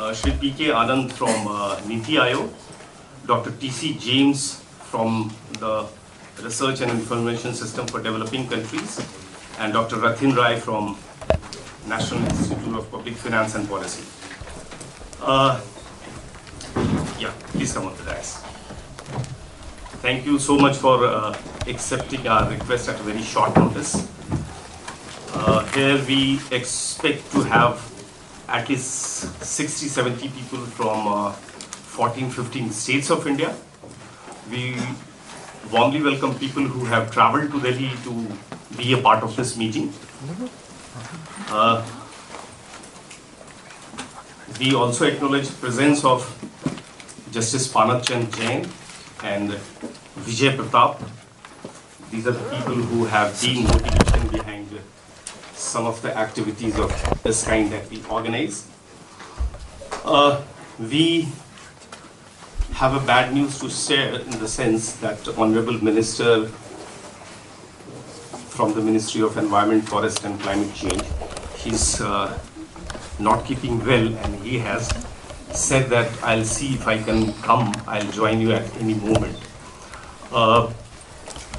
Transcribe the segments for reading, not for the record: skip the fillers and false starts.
Shri P.K. Anand from Niti Aayog, Dr. T.C. James from the Research and Information System for Developing Countries, and Dr. Rathin Rai from National Institute of Public Finance and Policy. Yeah, please come on the dais. Thank you so much for accepting our request at a very short notice. Here we expect to have at least 60-70 people from 14-15 states of India. We warmly welcome people who have traveled to Delhi to be a part of this meeting. We also acknowledge the presence of Justice Panat Chand Jain and Vijay Pratap. These are the people who have been motivation behind some of the activities of this kind that we organize. We have a bad news to share in the sense that the Honorable Minister from the Ministry of Environment, Forest and Climate Change, he's not keeping well, and he has said that I'll see if I can come, I'll join you at any moment.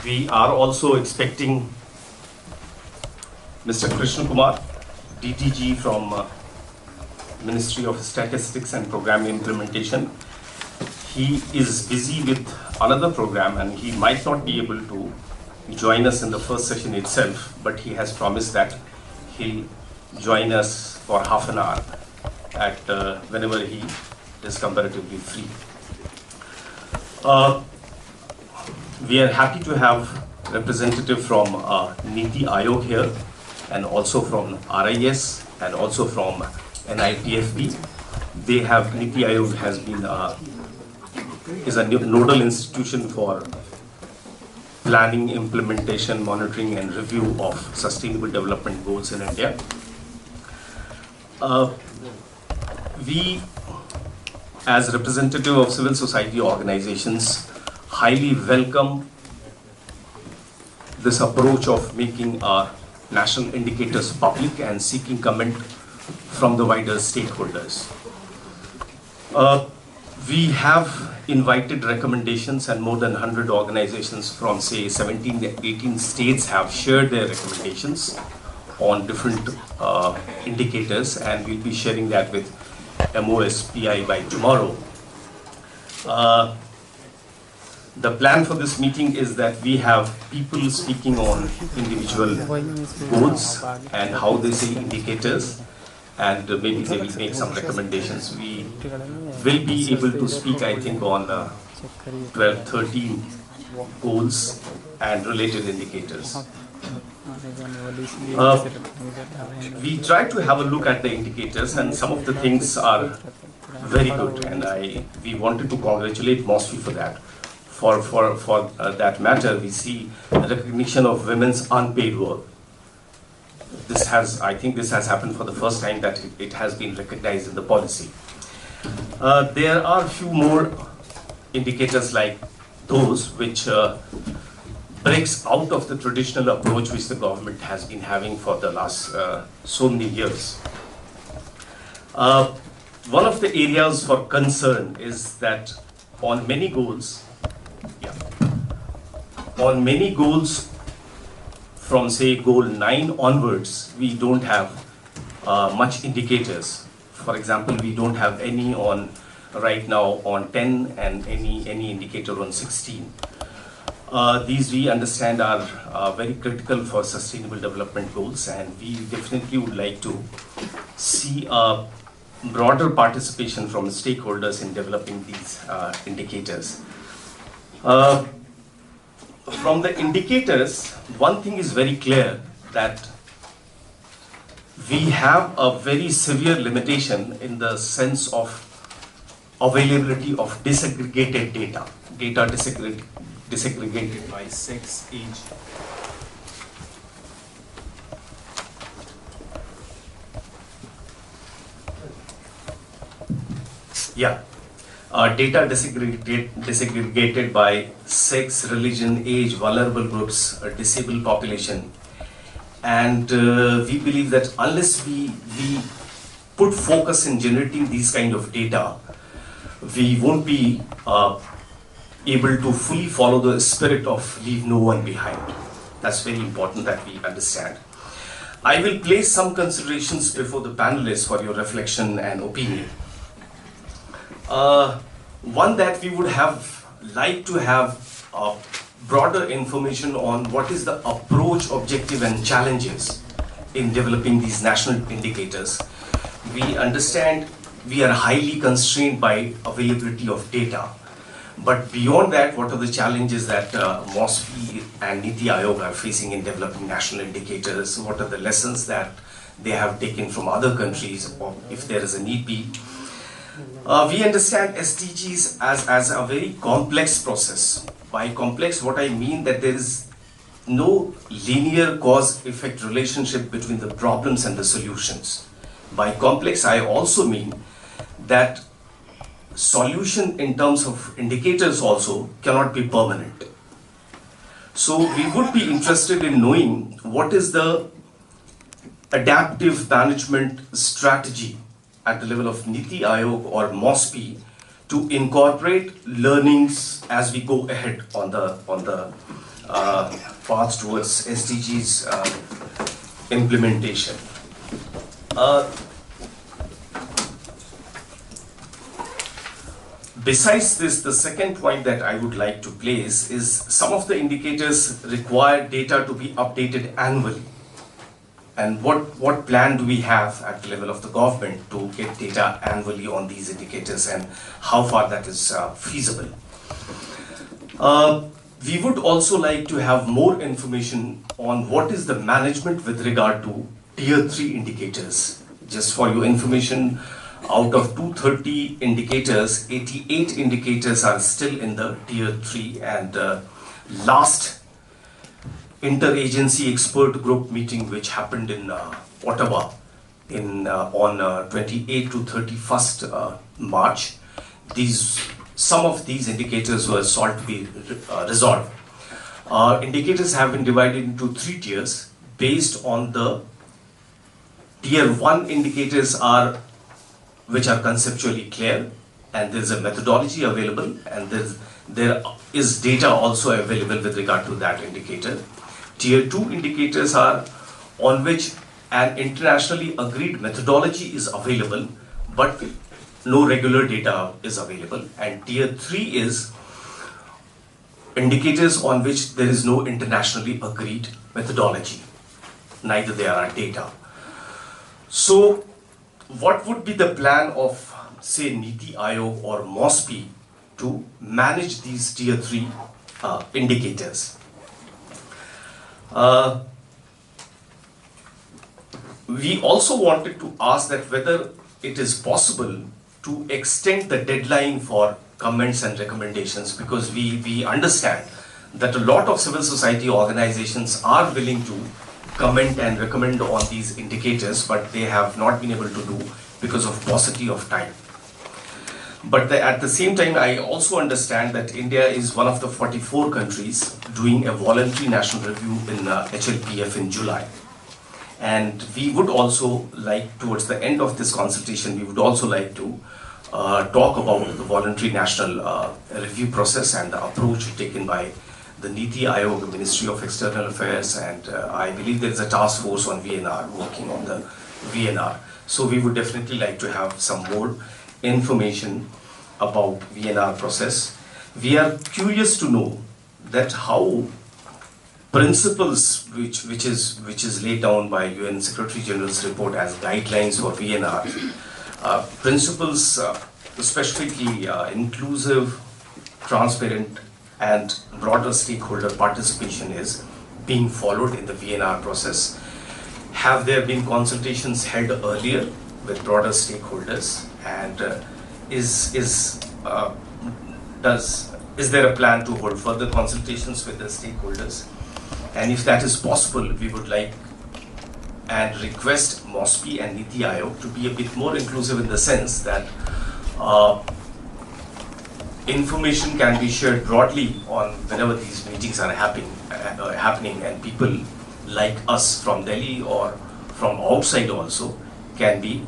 We are also expecting Mr. Krishna Kumar, DTG from Ministry of Statistics and Program Implementation. He is busy with another program and he might not be able to join us in the first session itself, but he has promised that he'll join us for half an hour at whenever he is comparatively free. We are happy to have representative from Niti Aayog here, and also from RIS and also from NITFB. They have, Niti Aayog has been is a nodal institution for planning, implementation, monitoring and review of sustainable development goals in India. We, as representative of civil society organizations, highly welcome this approach of making our national indicators public and seeking comment from the wider stakeholders. We have invited recommendations, and more than 100 organizations from say 17-18 states have shared their recommendations on different indicators, and we'll be sharing that with MOSPI by tomorrow. The plan for this meeting is that we have people speaking on individual goals and how they see indicators, and maybe they will make some recommendations. We will be able to speak, I think, on 12-13 goals and related indicators. We try to have a look at the indicators, and some of the things are very good, and we wanted to congratulate MOSPI for that. For that matter, we see recognition of women's unpaid work. This has, I think this has happened for the first time that it has been recognized in the policy. There are a few more indicators like those which breaks out of the traditional approach which the government has been having for the last so many years. One of the areas for concern is that on many goals, from say goal 9 onwards, we don't have much indicators. For example, we don't have any on right now on 10 and any indicator on 16. These we understand are very critical for sustainable development goals, and we definitely would like to see a broader participation from stakeholders in developing these indicators. From the indicators, one thing is very clear, that we have a very severe limitation in the sense of availability of disaggregated data. Data disaggregated by sex, age. Data disaggregated by sex, religion, age, vulnerable groups, disabled population. And we believe that unless we put focus in generating these kind of data, we won't be able to fully follow the spirit of leave no one behind. That's very important that we understand. I will place some considerations before the panelists for your reflection and opinion. One that we would have liked to have broader information on what is the approach, objective and challenges in developing these national indicators. We understand we are highly constrained by availability of data. But beyond that, what are the challenges that MOSPI and Niti Aayog are facing in developing national indicators? What are the lessons that they have taken from other countries, or if there is a need be? We understand SDGs as a very complex process. By complex, what I mean that there is no linear cause-effect relationship between the problems and the solutions. By complex, I also mean that solution in terms of indicators also cannot be permanent. So we would be interested in knowing what is the adaptive management strategy at the level of Niti Aayog or MOSPI to incorporate learnings as we go ahead on the path towards SDGs implementation. Besides this, the second point that I would like to place is some of the indicators require data to be updated annually. And what plan do we have at the level of the government to get data annually on these indicators, and how far that is feasible? We would also like to have more information on what is the management with regard to Tier 3 indicators. Just for your information, out of 230 indicators, 88 indicators are still in the Tier 3, and last interagency expert group meeting which happened in Ottawa on 28 to 31st March, some of these indicators were sought to be resolved. Indicators have been divided into 3 tiers based on the Tier 1 indicators which are conceptually clear, and there is a methodology available, and there is data also available with regard to that indicator. Tier 2 indicators are on which an internationally agreed methodology is available, but no regular data is available. And Tier 3 is indicators on which there is no internationally agreed methodology, neither there are data. So what would be the plan of, say, Niti Aayog or MOSPI to manage these Tier 3 indicators? We also wanted to ask that whether it is possible to extend the deadline for comments and recommendations, because we understand that a lot of civil society organizations are willing to comment and recommend on these indicators, but they have not been able to do because of paucity of time. But at the same time, I also understand that India is one of the 44 countries doing a voluntary national review in HLPF in July. And we would also like, towards the end of this consultation, we would also like to talk about the voluntary national review process and the approach taken by the Niti Aayog, Ministry of External Affairs, and I believe there is a task force on VNR working on the VNR. So we would definitely like to have some more information about VNR process. We are curious to know that how principles which is laid down by UN Secretary General's report as guidelines for VNR, principles specifically inclusive, transparent and broader stakeholder participation is being followed in the VNR process. Have there been consultations held earlier with broader stakeholders, and is there a plan to hold further consultations with the stakeholders? And if that is possible, we would like and request MOSPI and Niti Aayog to be a bit more inclusive in the sense that information can be shared broadly on whenever these meetings are happening, and people like us from Delhi or from outside also can be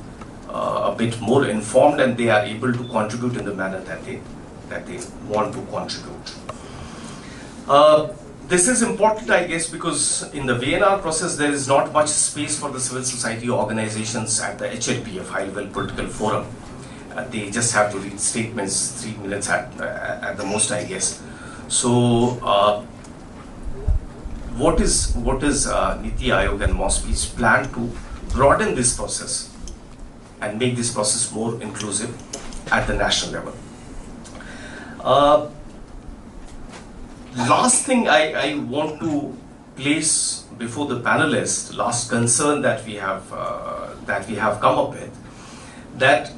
a bit more informed, and they are able to contribute in the manner that they want to contribute. This is important, I guess, because in the VNR process there is not much space for the civil society organizations at the HLPF, High Level Political Forum. They just have to read statements, 3 minutes at the most, I guess. So, what is Niti Aayog and MOSPE's plan to broaden this process and make this process more inclusive at the national level? Last thing I want to place before the panelists, last concern that we have come up with, that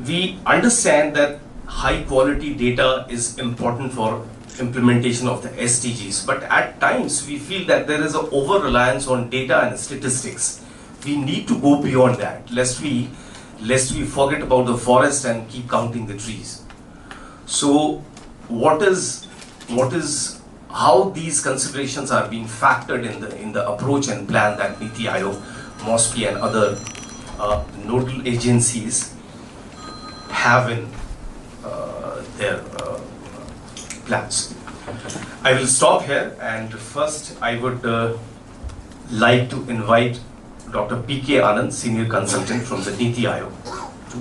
we understand that high quality data is important for implementation of the SDGs, but at times we feel that there is an over reliance on data and statistics. We need to go beyond that, lest we forget about the forest and keep counting the trees. So how these considerations are being factored in the approach and plan that Niti Aayog, MOSPE and other nodal agencies have in their plans. I will stop here, and first I would like to invite Dr. P.K. Anand, Senior Consultant from the Niti Aayog, to